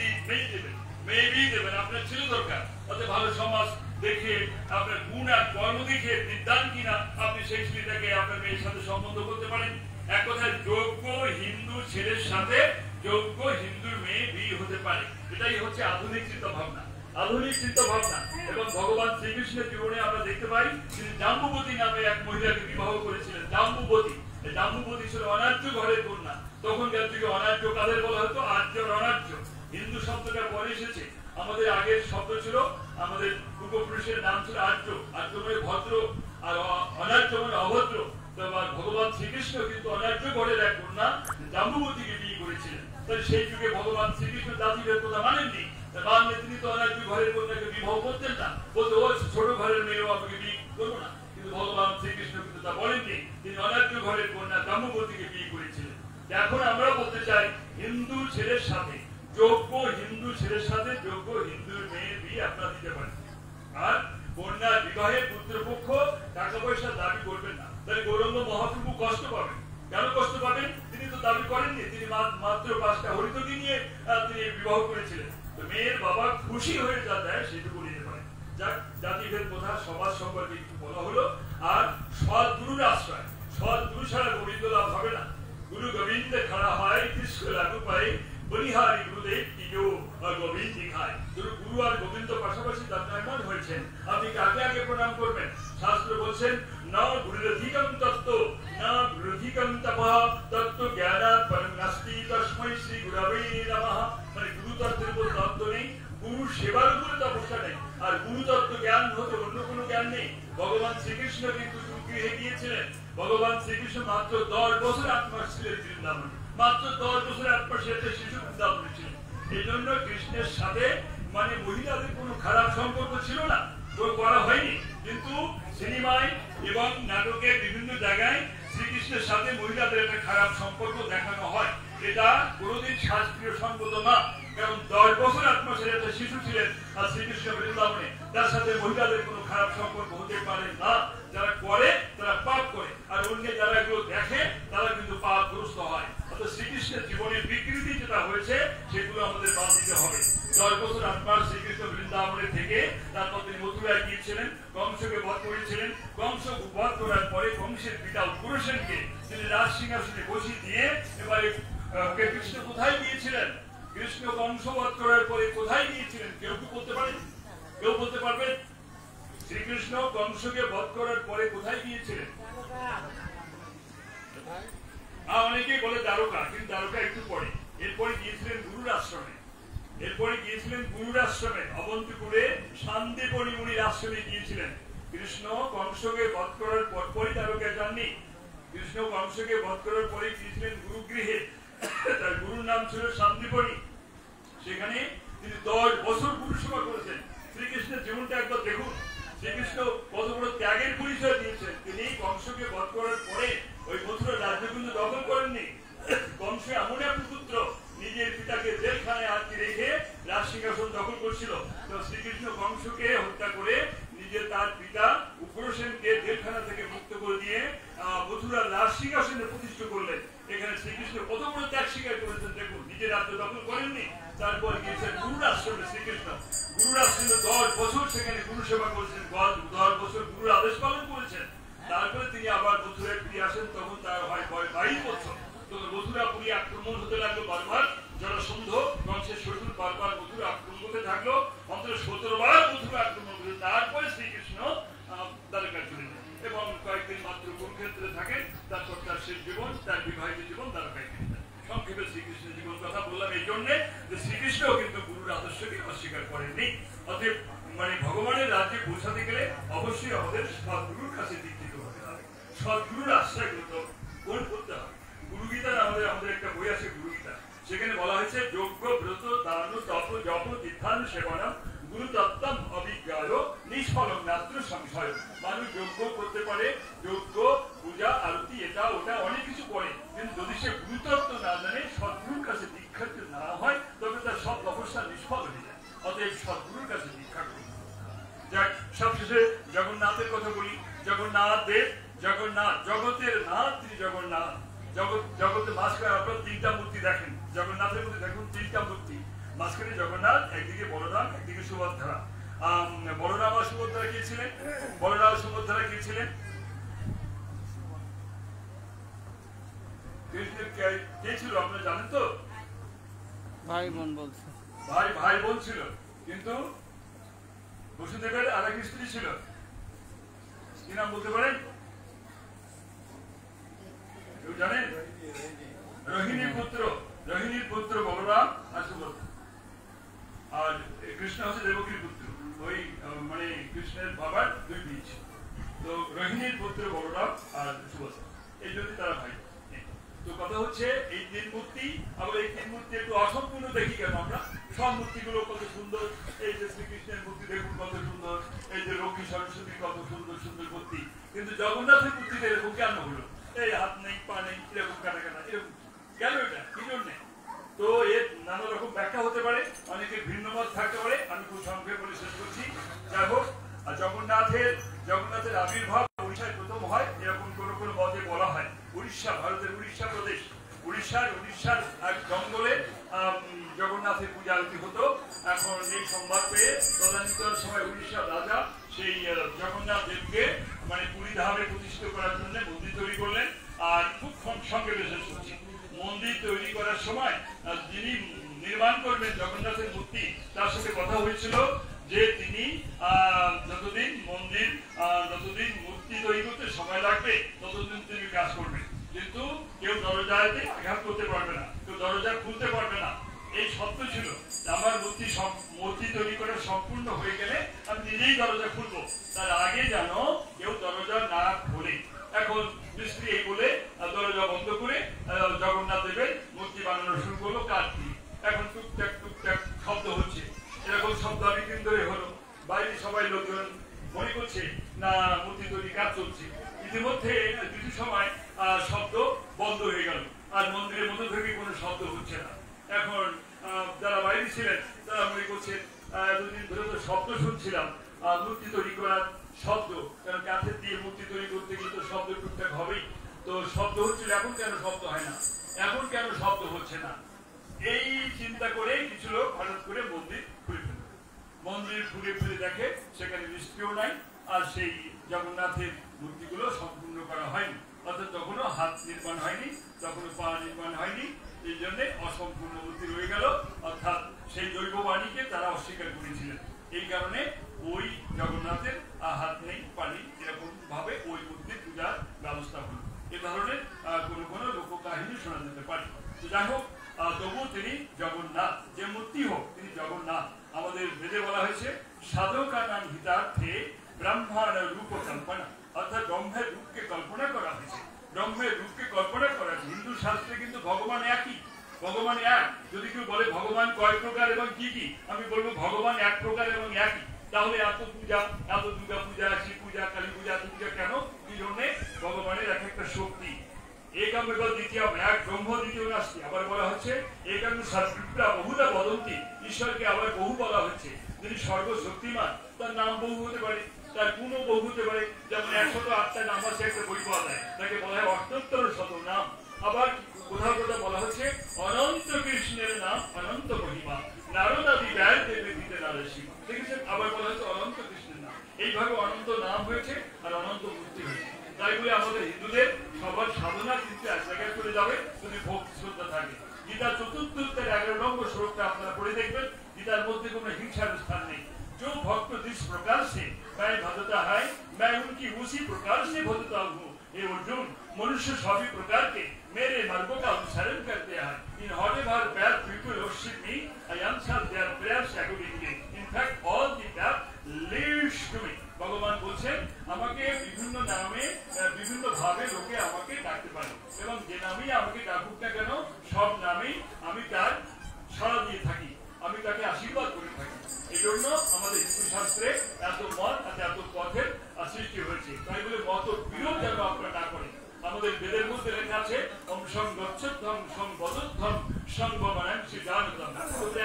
[SPEAKER 1] বিয়ে দেবেন, আপনার ছেলে দরকার। অতএব ভালো সমাজ দেখে, আপনার গুণ আর কর্ম দেখে বিদ্যান কিনা আপনি সেই ছেলেটাকে আপনার মেয়ের সাথে সম্বন্ধ করতে পারেন। এক কথায় যোগ্য হিন্দু ছেলের সাথে যোগ্য হিন্দুর মেয়ে বিয়ে হতে পারে। এটাই হচ্ছে আধুনিক চিন্তা ভাবনা, আধুনিক চিন্তা ভাবনা। এবং ভগবান শ্রীকৃষ্ণের জীবনে আমরা দেখতে পাই তিনি জাম্বুবতী নামে এক মহিলাকে বিবাহ করেছিলেন। জাম্বুবতী ছিল অনার্য ঘরের কন্যা। তখনকার যুগে অনার্য কাদের বলা হতো? আর্য আর অনার্য। হিন্দু শব্দটা পরে এসেছে। আমাদের আগের শব্দ ছিল, আমাদের পূর্বপুরুষের নাম ছিল আর্য। আর্য মানে ভদ্র, আর অনার্য মানে অভদ্র। ভগবান শ্রীকৃষ্ণ কিন্তু অনার্য ঘরের এক কন্যা জাম্বুবতীকে বিয়ে করেছিলেন। তাই সেই যুগে ভগবান শ্রীকৃষ্ণ জাতিভেদ কথা মানেননি। মানলে তিনি তো অনার্য ঘরের কন্যাকে বিবাহ করতেন না, বলতে ও ছোট ঘরের মেয়েও আমাকে বিয়ে করবো না। কিন্তু ভগবান শ্রীকৃষ্ণ কিন্তু তা বলেননি, তিনি অনার্য ঘরের কন্যা জাম্বুবতীকে বিয়ে করেছিলেন। এখন আমরা বলতে চাই হিন্দু ছেলের সাথে যোগ্য হিন্দু ছেলের সাথে যোগ্য হিন্দুর মেয়ের বিয়ে আপনারা দিতে পারেন। আর কন্যার বিবাহে পুত্রপক্ষ টাকা পয়সা দাবি করবেন না। তাহলে গৌরাঙ্গ মহাপ্রভু কষ্ট পাবেন। কেন কষ্ট পাবেন? তিনি তো দাবি করেননি, তিনি মাত্র 5টা হরিতকি নিয়ে তিনি বিবাহ করেছিলেন। তো মেয়ের বাবা খুশি হয়ে যা দেয় সেটুকু নিতে পারে। যাক, জাতিভেদ কথা সমাজ সম্পর্কে একটু বলা হলো। আর সৎ গুরুর আশ্রয়, সৎ গুরু ছাড়া গোবিন্দ লাভ হবে না। গুরু গোবিন্দ খাড়া হয় কৃষ্ণ লাগু পাই, বলিহারি গুরুদেব কি গোবিন্দ দিখায়। গুরু আর গোবিন্দ পাশাপাশি দণ্ডায়মান হয়েছেন। আপনি কাকে আগে প্রণাম করবেন? শাস্ত্র বলছেন না গুরুরধিকম তত্ত্ব, না গুরুরধিকম তপঃ, তত্ত্ব জ্ঞানাৎ পরম নাস্তি, তস্मै শ্রী গুরবে নমঃ। মানে গুরু তত্ত্বের উপর তত্ত্ব নেই, গুরু সেবার উপরে তপস্যা নেই, আর গুরু তত্ত্ব জ্ঞান হতে অন্য কোনো জ্ঞান নেই। ভগবান শ্রীকৃষ্ণ কিন্তু গৃহে গিয়েছিলেন, ভগবান শ্রীকৃষ্ণ মাত্র 10 বছর 8 মাস ছিলেন বৃন্দাবনে, মাত্র 10 বছর 8 মাসে একটা শিশু বৃন্দাবনে ছিলেন। এই জন্য কৃষ্ণের সাথে মানে মহিলাদের কোনো খারাপ সম্পর্ক ছিল না, করা হয়নি। কিন্তু সিনেমায় এবং নাটকে বিভিন্ন জায়গায় শ্রীকৃষ্ণের সাথে মহিলাদের একটা খারাপ সম্পর্ক দেখানো হয়, এটা কোনোদিন শাস্ত্রীয় সঙ্গত না। কারণ 10 বছর 8 মাসের একটা শিশু ছিলেন আর শ্রীকৃষ্ণ বৃন্দাবনে, তার সাথে মহিলাদের কোনো খারাপ সম্পর্ক হতে পারে না। যারা করে তারা পাপ করে, আর অন্য যারা এগুলো দেখে তারা কিন্তু পাপগ্রস্ত হয়। অর্থাৎ শ্রীকৃষ্ণের জীবনের বিকৃতি যেটা হয়েছে সেগুলো আমাদের বাদ দিতে হবে। 10 বছর 8 মাস শ্রীকৃষ্ণ বৃন্দাবনে থেকে তারপর তিনি মথুরায় গিয়েছিলেন, কংসকে বধ করেছিলেন। কংস বধ করার পরে কংসের পিতা উগ্রসেনকে তিনি রাজ সিংহাসনে বসিয়ে দিয়ে এবারে কৃষ্ণ কোথায় গিয়েছিলেন? কৃষ্ণ কংস বধ করার পরে কোথায় গিয়েছিলেন? কেউ কি বলতে পারেন? কেউ বলতে পারবেন? শ্রীকৃষ্ণ কংসকে বধ করার পরে কোথায় গিয়েছিলেন? অনেকেই বলে দ্বারকা, কিন্তু দ্বারকা একটু পরে। এরপরে গিয়েছিলেন গুরুর আশ্রমে, এরপরে গিয়েছিলেন গুরুর আশ্রমে, অবন্তিপুরে শান্তিপনি মুনির আশ্রমে গিয়েছিলেন। কৃষ্ণ কংসকে বধ করার পরপরই দ্বারকা যাননি। কৃষ্ণ কংসকে বধ করার পরে গিয়েছিলেন গুরুগৃহে, তার গুরুর নাম ছিল শান্তিপনি। সেখানে তিনি 10 বছর গুরু সেবা করেছেন। শ্রীকৃষ্ণের জীবনটা একবার দেখুন, শ্রীকৃষ্ণ কত বড় ত্যাগের পরিচয় দিয়েছেন। তিনি কংসকে বধ করার পরে ওই মথুরার রাজ্য কিন্তু দখল করেননি। কংস এমন এক পুত্র, নিজের পিতাকে জেলখানায় আটকে রেখে রাজ সিংহাসন দখল করছিল। তো শ্রীকৃষ্ণ কংসকে হত্যা করে নিজে তার পিতা উগ্রসেনকে জেলখানা থেকে মুক্ত করে দিয়ে মথুরার রাজ সিংহাসনে প্রতিষ্ঠা করলেন। এখানে শ্রীকৃষ্ণ কত বড় ত্যাগ স্বীকার করেছেন দেখুন, নিজের রাজ্য দখল করেননি। তারপর গিয়েছেন গুরুর আশ্রমে। শ্রীকৃষ্ণ গুরুর আশ্রমে 10 বছর সেখানে গুরু সেবা করেছেন, 10 বছর গুরুর আদেশ পালন করেছেন। তারপরে তিনি আবার মথুরায় ফিরে আসেন, তখন তার হয় 22 বছর। তখন মথুরাপুরী আক্রমণ হতে লাগলো বারবার। জরাসন্ধ কংসের শ্বশুর বারবার মথুরা আক্রমণ করতে থাকলো, অন্তত 17 বার মথুরা আক্রমণ করে। তারপরে শ্রীকৃষ্ণ দ্বারকা চলে যান এবং কয়েকদিন মাত্র কুরুক্ষেত্রে থাকেন। তারপর তার শেষ জীবন, তার বিবাহিত জীবন দ্বারকায় ফিরে যান। সংক্ষেপে শ্রীকৃষ্ণের জীবন কথা বললাম এই জন্যে যে শ্রীকৃষ্ণ কিন্তু গুরুর আদর্শকে অস্বীকার করেননি। অতএব মানে ভগবানের রাজ্যে পৌঁছাতে গেলে অবশ্যই আমাদের সদ্গুরুর কাছে দীক্ষিত হতে হবে, সদ্গুরুর আশ্রয় করতে হবে। গুরুগীতার আমাদের একটা বই আছে গুরুগীতা, সেখানে বলা হয়েছে যোগ্য ব্রত দান তপ জপ তীর্থান সেবনম গুরু তত্ত্বম অভিজ্ঞায় নিষ্ফলম মাত্র সংশয়। মানুষ যোগ্য করতে পারে, যোগ্য পূজা আরতি এটা ওটা অনেক কিছু করে, কিন্তু যদি সে গুরুতত্ত্ব না জানে, সদ্গুরুর কাছে দীক্ষা না হয়, তবে তার সব অবস্থা নিষ্ফল হয়ে যায়। অতএব সদ্গুরুর কাছে দীক্ষা করুন। যাক, সবশেষে জগন্নাথের কথা বলি। জগন্নাথ দেব, জগন্নাথ জগতের নাথ, তিনি জগন্নাথ। জগতে মাঝখানে আপনার 3টা মূর্তি দেখেন, জগন্নাথের মধ্যে দেখুন 3টা মূর্তি। মাঝখানে জগন্নাথ, একদিকে বলরাম, একদিকে সুভদ্রা। বলরাম আর সুভদ্রা কে ছিলেন? বলরাম সুভদ্রা কে ছিলেন? কে ছিল আপনারা জানেন তো?
[SPEAKER 2] ভাই বোন বলছে,
[SPEAKER 1] ভাই বোন ছিল। কিন্তু বসুদেবের আর এক স্ত্রী ছিল, কি নাম বলতে পারেন? কেউ জানেন? রোহিণীর পুত্র বলরাম আর সুভদ্রা। আর কৃষ্ণ হচ্ছে দেবকীর পুত্র, ওই মানে কৃষ্ণের বাবার 2 বীজ। তো রোহিণীর পুত্র বলরাম আর সুভদ্রা, এই জন্য তারা ভাই। তো কথা হচ্ছে এই 3 মূর্তি, আবার এই 3 মূর্তি একটু অসম্পূর্ণ দেখি কেন আমরা? সব মূর্তিগুলো কত সুন্দর। এই যে শ্রীকৃষ্ণের মূর্তি দেখুন কত সুন্দর, এই যে লক্ষ্মী সরস্বতী কত সুন্দর সুন্দর মূর্তি। কিন্তু জগন্নাথের মূর্তিটা এরকম কেন হলো? এই হাত নেই, পা নেই, এরকম কাটা কাটা, এরকম কেন? এটা কি জন্য? তো এর নানা রকম ব্যাখ্যা হতে পারে, অনেকে ভিন্ন মত থাকতে পারে। আমি খুব সংক্ষেপে বলে শেষ করছি। যাই হোক, আর জগন্নাথের আবির্ভাব উড়িষ্যায় প্রথম হয়, এরকম কোন কোন মতে বলা হয়। উড়িষ্যা, ভারতের উড়িষ্যা প্রদেশ, উড়িষ্যার এক জঙ্গলে জগন্নাথের পূজা আরতি হতো। এখন এই সংবাদ পেয়ে তদানীন্তন সময় উড়িষ্যার রাজা সেই জগন্নাথ দেবকে মানে পুরী ধামে প্রতিষ্ঠিত করার জন্য মন্দির তৈরি করলেন। আর খুব সংক্ষেপে শেষ করছি। মন্দির তৈরি করার সময় যিনি নির্মাণ করবেন জগন্নাথের মূর্তি, তার সাথে কথা হয়েছিল যে তিনি যতদিন মূর্তি তৈরি করতে সময় লাগবে ততদিন তিনি কাজ করবেন, কিন্তু কেউ দরজাতে আঘাত করতে পারবে না, কেউ দরজা খুলতে পারবে না। এই সত্য ছিল। আমার মূর্তি তৈরি করা সম্পূর্ণ হয়ে গেলে আমি নিজেই দরজা খুলবো, তার আগে যেন কেউ দরজা না খোলে। এখন স্ত্রী এই বলে দরজা বন্ধ করে জগন্নাথ দেবের মূর্তি বানানো শুরু করলো কাঠ দিয়ে। এখন টুকটাক টুকটাক শব্দ হচ্ছে, এরকম শব্দ অনেকদিন ধরে হলো। বাইরে সবাই লোকজন মনে করছে না মূর্তি তৈরি কাজ চলছে। ইতিমধ্যে কিছু সময় শব্দ বন্ধ হয়ে গেল, আর মন্দিরের মধ্যে থেকে কোনো শব্দ হচ্ছে না। এখন যারা বাইরে ছিলেন তারা মনে করছেন এতদিন ধরে তো শব্দ শুনছিলাম, মূর্তি তৈরি করার শব্দ, কারণ কাঠের দিয়ে মূর্তি তৈরি করতে গেলে তো শব্দ টুকটাক হবেই, তো শব্দ হচ্ছিল, এখন কেন শব্দ হয় না, এখন কেন শব্দ হচ্ছে না, এই চিন্তা করে কিছু লোক হঠাৎ করে মন্দির খুলে ফেলল। মন্দির ঘুরে ফিরে দেখে সেখানে মিস্ত্রিও নাই, আর সেই জগন্নাথের মূর্তিগুলো সম্পূর্ণ করা হয়নি, অর্থাৎ তখনও হাত নির্মাণ হয়নি, তখনও পা নির্মাণ হয়নি, এই জন্য অসম্পূর্ণ মূর্তি রয়ে গেল। অর্থাৎ সেই দৈব বাণীকে তারা অস্বীকার করেছিলেন, এই কারণে ওই জগন্নাথের হাত নেই, পানি, এরকম ভাবে ওই মূর্তির পূজার ব্যবস্থা হল। এ ধরনের কোনো কোনো লোককাহিনী শোনা যেতে পারে। যাই হোক, তবু তিনি জগন্নাথ, যে মূর্তি হোক তিনি জগন্নাথ। আমাদের বেদে বলা হয়েছে সাধকানাং হিতার্থে ব্রহ্মাণ রূপ কল্পনা, অর্থাৎ ব্রহ্মের রূপকে কল্পনা করা হয়েছে। ব্রহ্মের রূপকে কল্পনা করা হয়েছে। হিন্দু শাস্ত্রে কিন্তু ভগবান একই, ভগবান এক। যদি কেউ বলে ভগবান কয় প্রকার এবং কি কি, আমি বলবো ভগবান এক প্রকার এবং একই। তাহলে এত পূজা, এত দুর্গা পূজা, শিব পূজা, কালী পূজা, এত পূজা কেন? এই জন্য ভগবানের এক একটা শক্তি। একামেব দ্বিতীয়ম, এক ব্রহ্ম দ্বিতীয় নাস্তি। আবার বলা হচ্ছে একাম সৎবিপ্রা বহুধা বদন্তি, ঈশ্বরকে আবার বহু বলা হচ্ছে। যিনি সর্বশক্তিমান, তার নাম বহু হতে পারে, তার গুণও বহু হতে পারে। যেমন 108টা নাম আছে একটা বই পাওয়া যায়, তাকে বলা হয় অষ্টোত্তর শত নাম। আবার কোথাও কোথাও বলা হচ্ছে অনন্ত কৃষ্ণের নাম অনন্ত মহিমা, নারদাদি ব্যয় দেবে দিতে নারসিমা। দেখেছেন, আবার বলা হচ্ছে অনন্ত কৃষ্ণের নাম। এইভাবে অনন্ত নাম হয়েছে আর অনন্ত মূর্তি হয়েছে। তাই বলে আমাদের হিন্দুদের সবার সাধনা কিন্তু এক জায়গায় চলে যাবে যদি ভক্তি শ্রদ্ধা থাকে। গীতার 4th অধ্যায়ের 11 নম্বর শ্লোকটা আপনারা পড়ে দেখবেন, গীতার মধ্যে কোনো হিংসার স্থান নেই। जो भक्त जिस प्रकार से मैं भजता है, मैं उनकी उसी प्रकार से भजता हूँ। हे अर्जुन, मनुष्य सभी प्रकार के मेरे मार्गों का अनुसरण करते हैं। In whatever path people worship me, I answer their prayers accordingly. In fact, all the path leads to me. ভগবান বলছেন আমাকে বিভিন্ন নামে বিভিন্ন ভাবে লোকে আমাকে ডাকতে পারে, এবং যে নামেই আমাকে ডাকুক না কেন সব নামেই আমি তার সাড়া দিয়ে থাকি, আমি তাকে আশীর্বাদ করে থাকি। এই জন্য আমাদের হিন্দু শাস্ত্রে এত মত এত পথের সৃষ্টি হয়েছে। তাই বলে মত বিরোধ যেন আপনারা না করেন। আমাদের বেদের মধ্যে লেখা আছে ওম সং গচ্ছধ্বং সং বদধ্বং সং বমানাং সিদ্ধান্তম,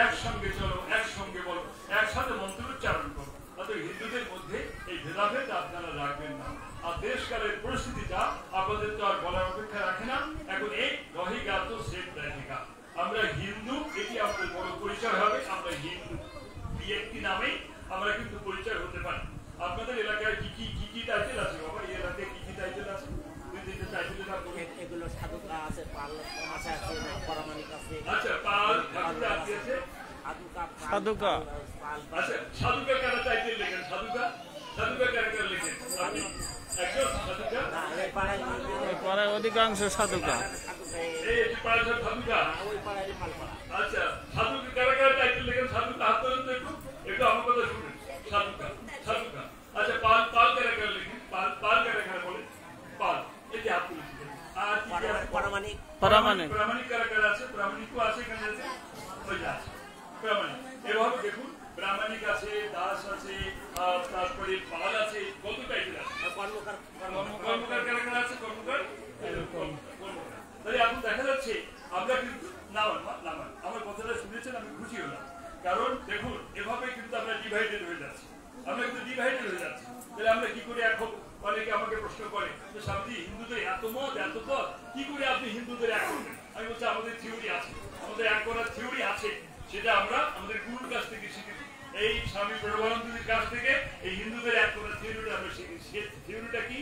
[SPEAKER 1] একসঙ্গে চলো, একসঙ্গে বলো, একসাথে মন্ত্র উচ্চারণ করো। অর্থাৎ হিন্দুদের মধ্যে এই ভেদাভেদ আপনারা রাখবেন না। আর দেশকালের পরিস্থিতিটা আপনাদের তো আর বলার অপেক্ষা রাখে না। এখন এই রহিগা তো সেট দেখা, আমরা হিন্দু, এটি আমাদের বড় পরিচয় হবে। আমরা হিন্দু একটি নামেই আমরা কিন্তু পরিচয় হতে পারি। আপনাদের এলাকায় কি কি কি টাইটেল আছে বাবা? এই এলাকায় কি কি টাইটেল আছে?
[SPEAKER 3] এগুলো সাধুকা আছে, পাল আছে, পরামানিক আছে।
[SPEAKER 1] আচ্ছা, পাল ঠাকুর আছে,
[SPEAKER 2] সাধুকা।
[SPEAKER 1] আচ্ছা, সাধুকা কারা টাইটেল লেখেন? সাধুকা, সাধুকা কারা কারা লেখেন? আপনি একজন সাধুকা?
[SPEAKER 2] পাড়ার অধিকাংশ সাধুকা।
[SPEAKER 1] এই পাড়ার সাধুকা। আচ্ছা, সাধুকা কারা কারা টাইটেল লেখেন? সাধুকা হাত তোলেন তো একটু, একটু আমার কথা শুনুন। সাধুকা, সাধুকা। আচ্ছা, পাল, পাল কারা কারা লেখেন? পাল, পাল কারা কারা বলে? পাল, এই যে হাত তুলেছিলেন। আর কি আছে?
[SPEAKER 3] পরামানিক,
[SPEAKER 2] পরামানিক,
[SPEAKER 1] প্রামাণিক কারা কারা আছে? প্রামাণিকও আছে এখানে, আছে ওই যে আছে প্রামাণিক। এভাবে দেখুন, প্রামাণিক আছে, দাস আছে, তারপরে পাল আছে, কত টাইপের আছে।
[SPEAKER 3] কর্মকার,
[SPEAKER 1] কর্মকার কারা কারা আছে? কর্মকার, কর্মকার। তাহলে এখন দেখা যাচ্ছে আমরা কিন্তু নামান আমার কথাটা শুনেছেন, আমি খুশি হলাম। কারণ দেখুন, এভাবে কিন্তু আমরা ডিভাইডেড হয়ে যাচ্ছি, আমরা কিন্তু ডিভাইডেড হয়ে যাচ্ছি। তাহলে আমরা কি করে এক হব? অনেকে আমাকে প্রশ্ন করে যে স্বামীজি, হিন্দুদের এত মত এত পথ, কি করে আপনি হিন্দুদের এক করবেন? আমি বলছি আমাদের থিওরি আছে, আমাদের এক করার থিওরি আছে, সেটা আমরা আমাদের গুরুর কাছ থেকে শিখেছি। এই স্বামী প্রণবানন্দজির কাছ থেকে এই হিন্দুদের এক করার থিওরিটা আমরা শিখেছি। সেই থিওরিটা কি?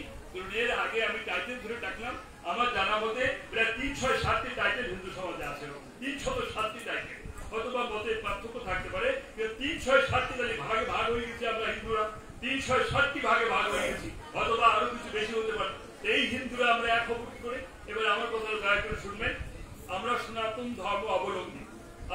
[SPEAKER 1] এর আগে আমি টাইটেল ধরে ডাকলাম, আমার জানা মতে প্রায় 3-6-7টি টাইটেল হিন্দু সমাজে আছে, 3-7টি টাইটেল। অথবা মতের পার্থক্য থাকতে পারে, কিন্তু 3-6-7টি ভাগে ভাগ হয়ে গেছি আমরা হিন্দুরা, 3-6-7টি ভাগে ভাগ হয়ে গেছি, অথবা আরো কিছু বেশি হতে পারে। এই হিন্দুরা আমরা এক হব কি করে? এবার আমার কথা দয়া করে শুনবেন। আমরা সনাতন ধর্ম অবলম্বী,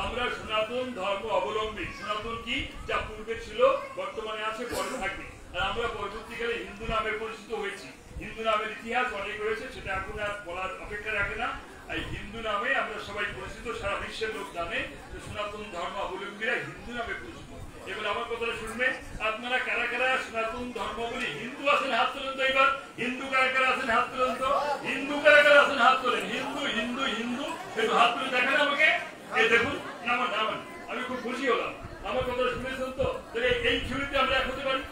[SPEAKER 1] আমরা সনাতন ধর্ম অবলম্বী। সনাতন কি? যা পূর্বে ছিল, বর্তমানে আছে, পরে থাকবে। আর আমরা পরবর্তীকালে হিন্দু নামে পরিচিত হয়েছি। হিন্দু নামের ইতিহাস অনেক রয়েছে, সেটা এখন আর বলার অপেক্ষা রাখে না। এই হিন্দু নামে আমরা সবাই পরিচিত, সারা বিশ্বের লোক জানে যে সনাতন ধর্মাবলম্বীরা হিন্দু নামে পরিচিত। এবার আমার কথাটা শুনবে, আপনারা কারা কারা সনাতন ধর্মাবলী হিন্দু আছেন হাত তোলেন তো। এবার হিন্দু কারা কারা আছেন হাত তোলেন তো। হিন্দু কারা কারা আছেন হাত তোলেন। হিন্দু হিন্দু হিন্দু একটু হাত তুলে দেখেন আমাকে। এই দেখুন, নামান নামান, আমি খুব খুশি হলাম। আমার কথাটা শুনেছেন তো। এই থিওরিতে আমরা এক হতে পারি।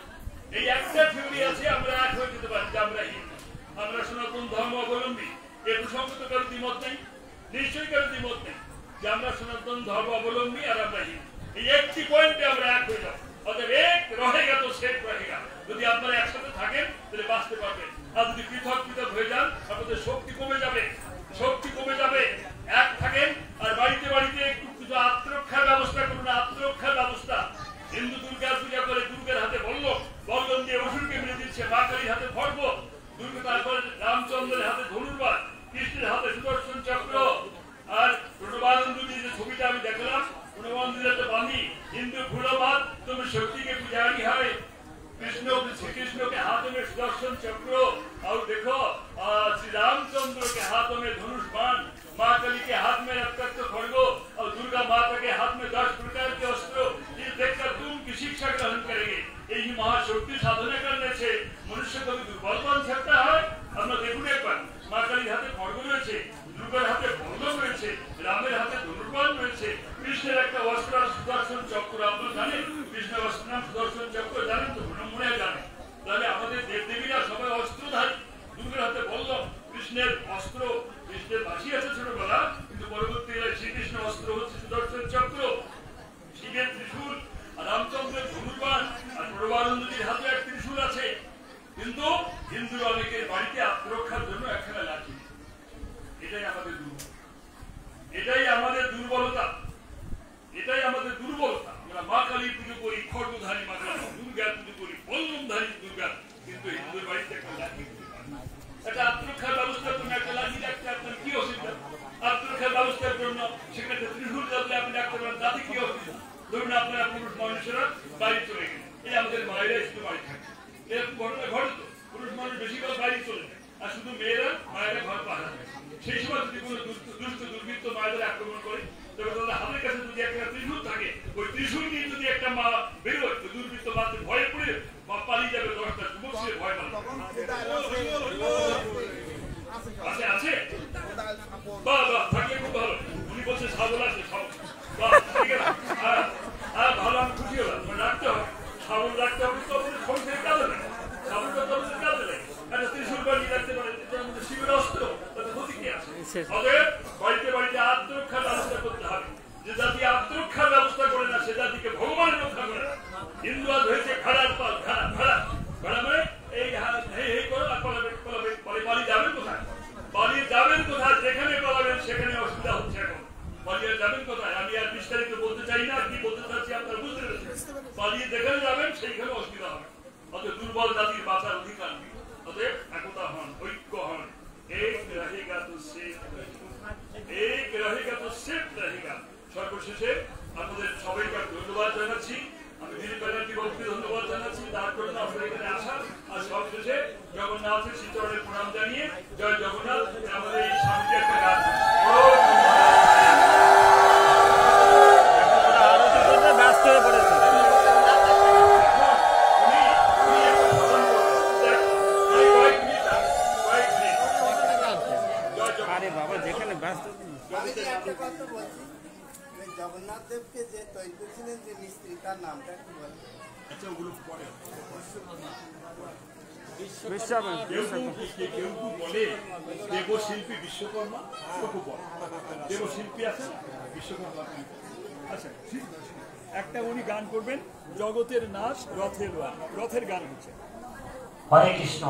[SPEAKER 1] এই একটা থিওরি আছে, আমরা এক হয়ে যেতে পারি যে আমরা হিন্দু, আমরা সনাতন ধর্ম অবলম্বী। এ প্রসঙ্গে তো কারো দ্বিমত নেই, নিশ্চয়ই কারো দ্বিমত নেই যে আমরা সনাতন ধর্ম অবলম্বী আর আমরা হিন্দু। এই একটি পয়েন্টে আমরা এক হয়ে যাব। অতএব এক রহেগা তো শেখ রহেগা। যদি আপনারা একসাথে থাকেন তাহলে বাঁচতে পারবেন, আর যদি পৃথক পৃথক হয়ে যান আপনাদের শক্তি কমে যাবে, শক্তি কমে যাবে। এক থাকেন আর বাড়িতে বাড়িতে একটু কিছু আত্মরক্ষার ব্যবস্থা করুন, আত্মরক্ষার ব্যবস্থা। হিন্দু দুর্গার পূজা করে দুর্গের হাতে বল্লম দিয়ে অসুরকে মেরে দিচ্ছে, মা কালীর হাতে খড়গ, দুর্গ তারপরে রামচন্দ্রের হাতে ধনুর্বাণ, কৃষ্ণের হাতে সুদর্শন চক্র। আর প্রণবানন্দজি যে ছবিটা আমি দেখলাম, প্রণবানন্দজি হাতে বাণী, হিন্দু ভুলো মাত তুমি শক্তিকে পূজারি হয়। श्रीकृष्ण के हाथों में सुदर्शन चक्र, और देखो श्री रामचंद्र के हाथों में धनुष बाण, माँ काली के हाथ में रक्त खड़ग, और दुर्गा माता के हाथ में 10 प्रकार के अस्त्र। ये देखकर तुम की शिक्षा ग्रहण करेंगे। यही महाशक्ति साधना करने से मनुष्य कभी दुर्बल बन सकता है? আমরা দেখুন একবার, মা কালীর হাতে খড়গ রয়েছে, দুর্গার হাতে বল্লম রয়েছে, রামের হাতে ধনুর্বাণ রয়েছে, কৃষ্ণের একটা অস্ত্র সুদর্শন চক্র। আপনারা জানেন কৃষ্ণের অস্ত্র নাম সুদর্শন চক্র, জানেন তো? মনে জানে। তাহলে আমাদের দেবদেবীরা সবাই অস্ত্রধারী। দুর্গার হাতে বল্লম, কৃষ্ণের অস্ত্র, কৃষ্ণের বাঁশি আছে ছোটবেলা, কিন্তু পরবর্তীকালে শ্রীকৃষ্ণ অস্ত্র হচ্ছে সুদর্শন চক্র, শিবের ত্রিশূল, আর রামচন্দ্রের ধনুর্বাণ, আর প্রণবানন্দজির হাতে এক ত্রিশূল আছে। কিন্তু হিন্দু অনেকের বাড়িতে আত্মরক্ষার জন্য একখানা লাঠি। এটাই আমাদের দুর্বলতা, এটাই আমাদের দুর্বলতা, এটাই আমাদের দুর্বলতা। আমরা মা কালীর পুজো করি, খড়গধারী মা কালী, দুর্গার পুজো করি, বল্লমধারী দুর্গা, কিন্তু হিন্দুর বাড়িতে একটা লাঠি। একটা আত্মরক্ষার ব্যবস্থার জন্য একটা লাঠি রাখতে আপনার কি অসুবিধা? আত্মরক্ষার ব্যবস্থার জন্য সেখানে ত্রিশূল যাতে আপনি রাখতে পারেন, তাতে কি অসুবিধা? ধরুন আপনারা পুরুষ মানুষেরা বাড়ি চলে গেলেন, এই আমাদের মায়েরা একটু বাড়ি থাকে, এরকম ঘটনা ঘটে তো। পুরুষ মানুষ বেশিরভাগ বাড়ি চলে যায়, আর শুধু মেয়েরা মায়েরা ঘর পাহারা দেয়। সেই সময় যদি কোনো দুষ্ট দুর্বৃত্ত মায়েদের আক্রমণ করে, তবে তাদের হাতের কাছে যদি একটা ত্রিশূল থাকে, ওই ত্রিশূল নিয়ে যদি একটা মা বেরোয়, দুর্বৃত্ত মাতে ভয়ে পড়ে পালিয়ে যাবে। 10টা যুবক সে ভয় পাবে। আছে আছে, বাহ বাহ, থাকলে খুব ভালো। উনি বলছে সাবল আছে, বাহ, ঠিক আছে। ভালো, আমি খুশি হলাম। রাখতে হবে, সাবল রাখতে হবে, তো সংসারে কাজে লাগে, সাবলটা তো কাজে লাগে। একটা ত্রিশূল বানিয়ে রাখতে পারে, শিবের অস্ত্র, তাতে ক্ষতি কি আছে? অতএব বাড়িতে বাড়িতে আত্মরক্ষার ব্যবস্থা করতে হবে। যে জাতি আত্মরক্ষার ব্যবস্থা করে না, সে জাতিকে ভগবান রক্ষা করে না। হিন্দু আজ হয়েছে খাড়ার পাল, খাড়া খাড়া খাড়া, মানে এই করো আর পালিয়ে যাবেন কোথায়? পালিয়ে যাবেন কোথায়? যেখানে পালাবেন সেখানে অসুবিধা হচ্ছে। এখন পালিয়ে যাবেন কোথায়? আমি আর বিস্তারিত বলতে চাই না, কি বলতে চাচ্ছি আপনারা বুঝতে পেরেছেন। পালিয়ে যেখানে যাবেন সেইখানে অসুবিধা হবে। অতএব দুর্বল জাতির বাঁচার অধিকার নেই। অতএব একতা হন, ঐক্য হন। এক রহেগা তো শেখ, এক রহেগা তো শেখ রহেগা। সর্বশেষে আপনাদের সবাইকে ধন্যবাদ জানাচ্ছি। আমি দিলীপ ব্যানার্জি বাবুকে ধন্যবাদ জানাচ্ছি তার জন্য আপনাদের এখানে আসা। আর সবশেষে জগন্নাথের শ্রীচরণে প্রণাম জানিয়ে জয় জগন্নাথ। আমাদের এই স্বামীজি একটা গান
[SPEAKER 2] ব্যস্ত হয়ে পড়েছে। আরে বাবা, যেখানে ব্যস্ত।
[SPEAKER 4] জগন্নাথ দেবকে যে তৈরি করেছিলেন যে মিস্ত্রি, তার নামটা কি বলে?
[SPEAKER 1] আচ্ছা, ওগুলো পরে
[SPEAKER 2] কেউ
[SPEAKER 1] বলে দেবশিল্পী বিশ্বকর্মা, দেবশিল্পী আছে বিশ্বকর্মা। আচ্ছা, একটা উনি গান করবেন, জগতের নাশ রথের গান হচ্ছে।
[SPEAKER 3] হরে কৃষ্ণ।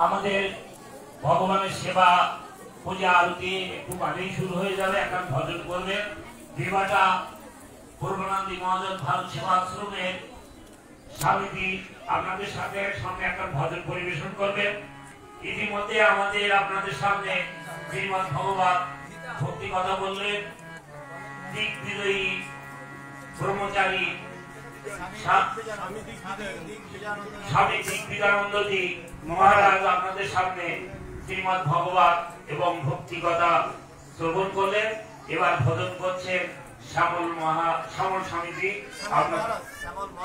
[SPEAKER 3] আমাদের ভগবানের সেবা, পূজা আরতি একটু বাদেই শুরু হয়ে যাবে। এখন ভজন করবে দেবাটা পূর্বানন্দী মহাজন ভারত সেবাশ্রমের স্বামীজি আপনাদের সাথে সামনে একটা ভজন পরিবেশন করবেন। ইতিমধ্যে আমাদের আপনাদের সামনে শ্রীমৎ ভগবত ভক্তি কথা বললেন। দিগ্বিজয়ী ব্রহ্মচারী স্বামী দিগ্বিজয়ানন্দজি মহারাজ আপনাদের সামনে শ্রীমৎ ভগবত এবং ভক্তি কথা শ্রবণ করলেন। এবার ভজন করছেন শ্যামল স্বামীজি,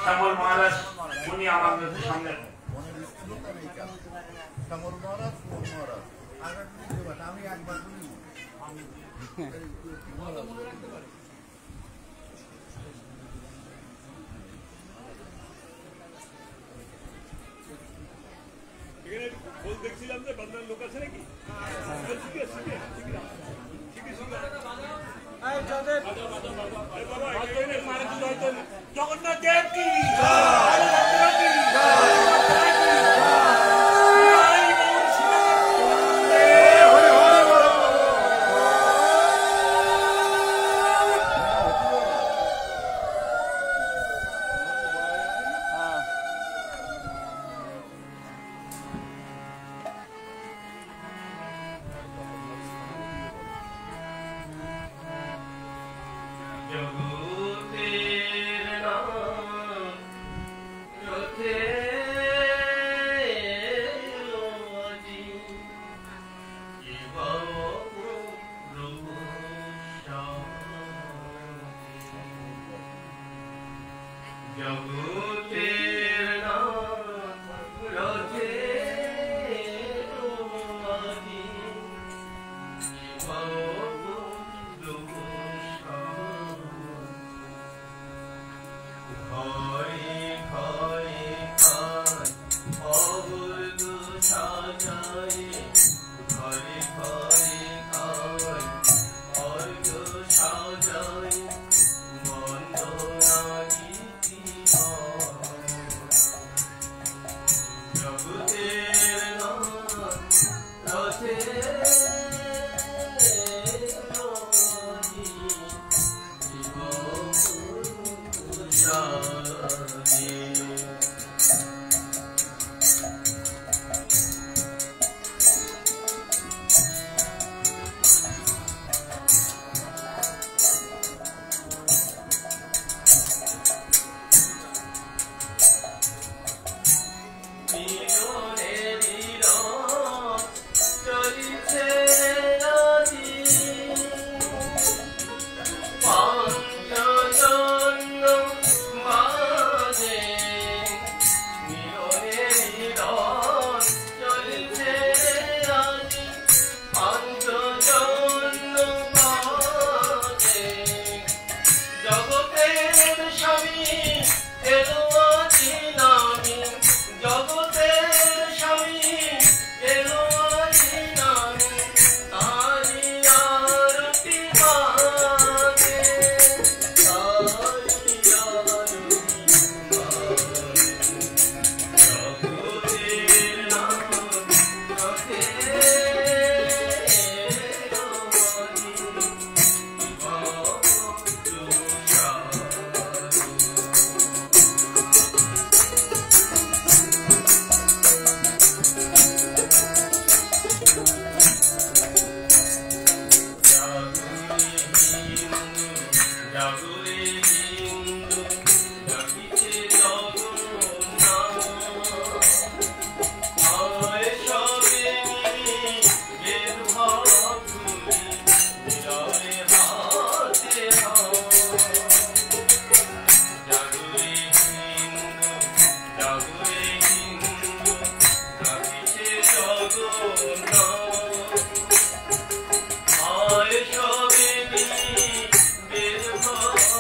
[SPEAKER 3] শ্যামল মহারাজ। উনি আমাদের সামনে
[SPEAKER 4] আমি একবার
[SPEAKER 1] দেখছিলাম যে বাংলার লোক আছে নাকি জগন্নাথ দেব কি
[SPEAKER 5] Oh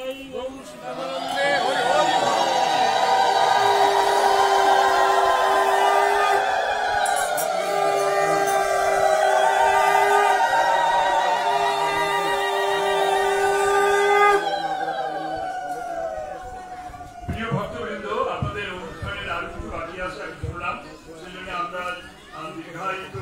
[SPEAKER 1] প্রিয় ভক্তবৃন্দ, আপনাদের অনুষ্ঠানের আরো কিছু বাকি আছে আমি শুনলাম, সেজন্য আমরা দীর্ঘায়িত